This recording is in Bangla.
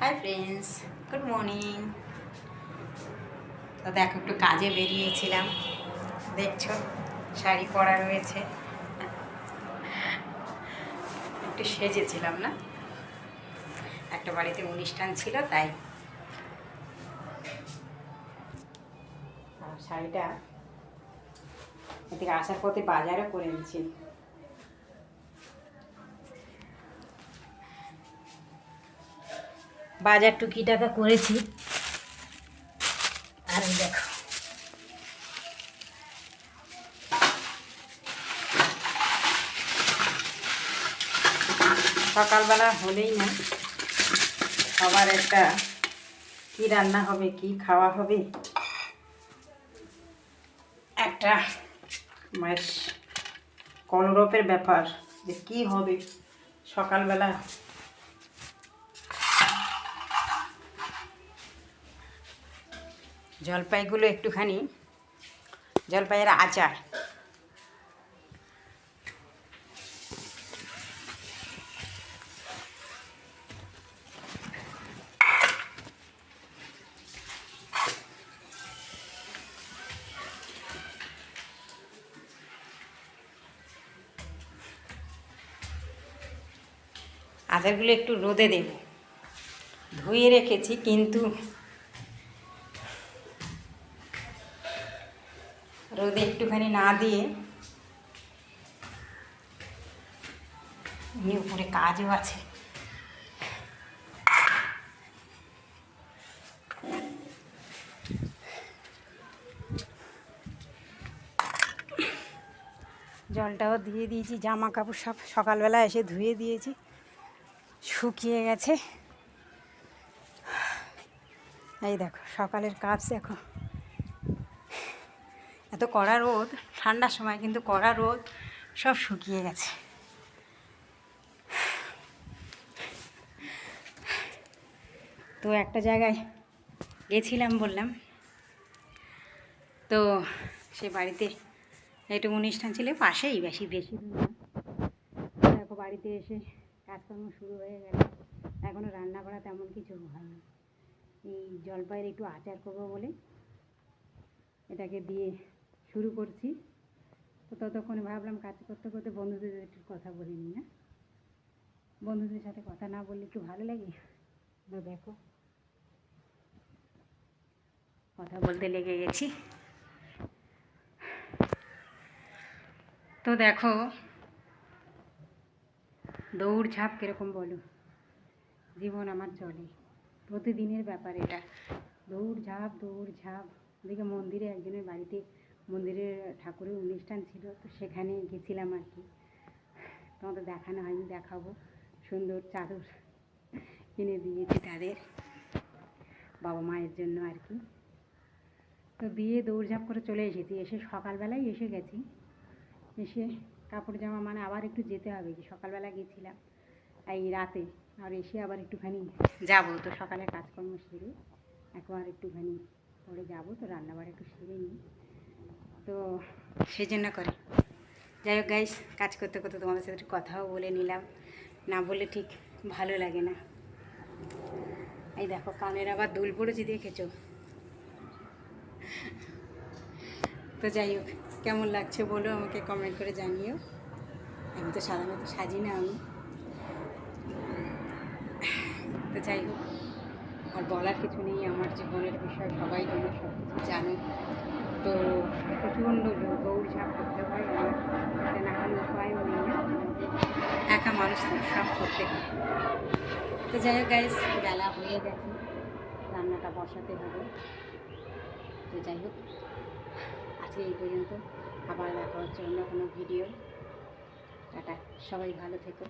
Hi friends, good morning. তো দেখো একটু কাজে বেরিয়েছিলাম, দেখছো শাড়ি পরা রয়েছে, একটু সেজেছিলাম না, একটা বাড়িতে অনুষ্ঠান ছিল তাই। শাড়িটা এদিকে আসার পথে বাজারও করে নিচ্ছি। বাজার টুকি টাকা করেছি। আর দেখো সকালবেলা হলেই না সবার একটা কি রান্না হবে, কি খাওয়া হবে, একটা মায়ের কলরবের ব্যাপার যে কী হবে সকালবেলা। জলপাইগুলো একটুখানি, জলপাইয়ের আচার, আচারগুলো একটু রোদে দেব, ধুয়ে রেখেছি কিন্তু রোদে একটুখানি না দিয়ে উপরে কাজও আছে। জলটাও দিয়ে দিয়েছি, জামা কাপড় সব সকালবেলা এসে ধুয়ে দিয়েছি, শুকিয়ে গেছে। এই দেখো সকালের কাজ দেখো, এত কড়া রোদ, ঠান্ডার সময় কিন্তু কড়া রোদ, সব শুকিয়ে গেছে। তো একটা জায়গায় গেছিলাম বললাম, তো সে বাড়িতে একটু অনুষ্ঠান ছিল, পাশেই, বেশি দূর না। দেখো বাড়িতে এসে কাজকর্ম শুরু হয়ে গেল, এখনও রান্না করা তেমন কিছু হয়নি। এই জলপাইয়ের একটু আচার করবো বলে এটাকে দিয়ে শুরু করছি। তো ততক্ষণে ভাবলাম কাজ করতে করতে বন্ধুদের একটু কথা বলে নিই না, বন্ধুদের সাথে কথা না বললে একটু ভালো লাগে। তো দেখো কথা বলতে লেগে গেছি। তো দেখো দৌড়ঝাঁপ কীরকম বলো, জীবন আমার চলে, প্রতিদিনের ব্যাপার এটা, দৌড়ঝাঁপ দৌড়ঝাঁপ। ওদিকে মন্দিরে একজনের বাড়িতে মন্দিরের ঠাকুরের অনুষ্ঠান ছিল, তো সেখানে গেছিলাম আর কি। তোমাদের দেখানো হয়নি, দেখাবো। সুন্দর চাদর কিনে দিয়েছি তাদের বাবা মায়ের জন্য আর কি। তো দিয়ে দৌড়ঝাঁপ করে চলে এসেছি, এসে সকালবেলায় এসে গেছি, এসে কাপড় জামা মানে আবার একটু যেতে হবে, যে সকালবেলা গেছিলাম এই রাতে, আর এসে আবার একটুখানি যাবো। তো সকালে কাজকর্ম সেরে একবার একটুখানি পরে যাবো, তো রান্নাবাড়া একটু সেরে নিই, তো সেই জন্য করে। যাই হোক গাইস, কাজ করতে করতে তোমাদের সাথে একটু কথাও বলে নিলাম, না বলে ঠিক ভালো লাগে না। এই দেখো কানের আবার দুল পড়েছি, দেখেছো? তো যাই হোক, কেমন লাগছে বলো আমাকে কমেন্ট করে জানিও। আমি তো সাধারণত সাজি না আমি, তো যাই হোক, আর বলার কিছু নেই, আমার জীবনের বিষয় সবাই জানো, সব কিছু জানো। তো প্রচণ্ড দৌড়ঝাঁপ করতে হয়, আমার হাতে না কোনো উপায়ও নেই না, একা মানুষ তো সব করতে হয়। তো যাই হোক গাইস, বেলা হয়ে গেছে, রান্নাটা বসাতে হবে। তো যাই হোক, আজকে এই পর্যন্ত, আবার দেখা হচ্ছে অন্য কোনো ভিডিও। টাটা, সবাই ভালো থেকো।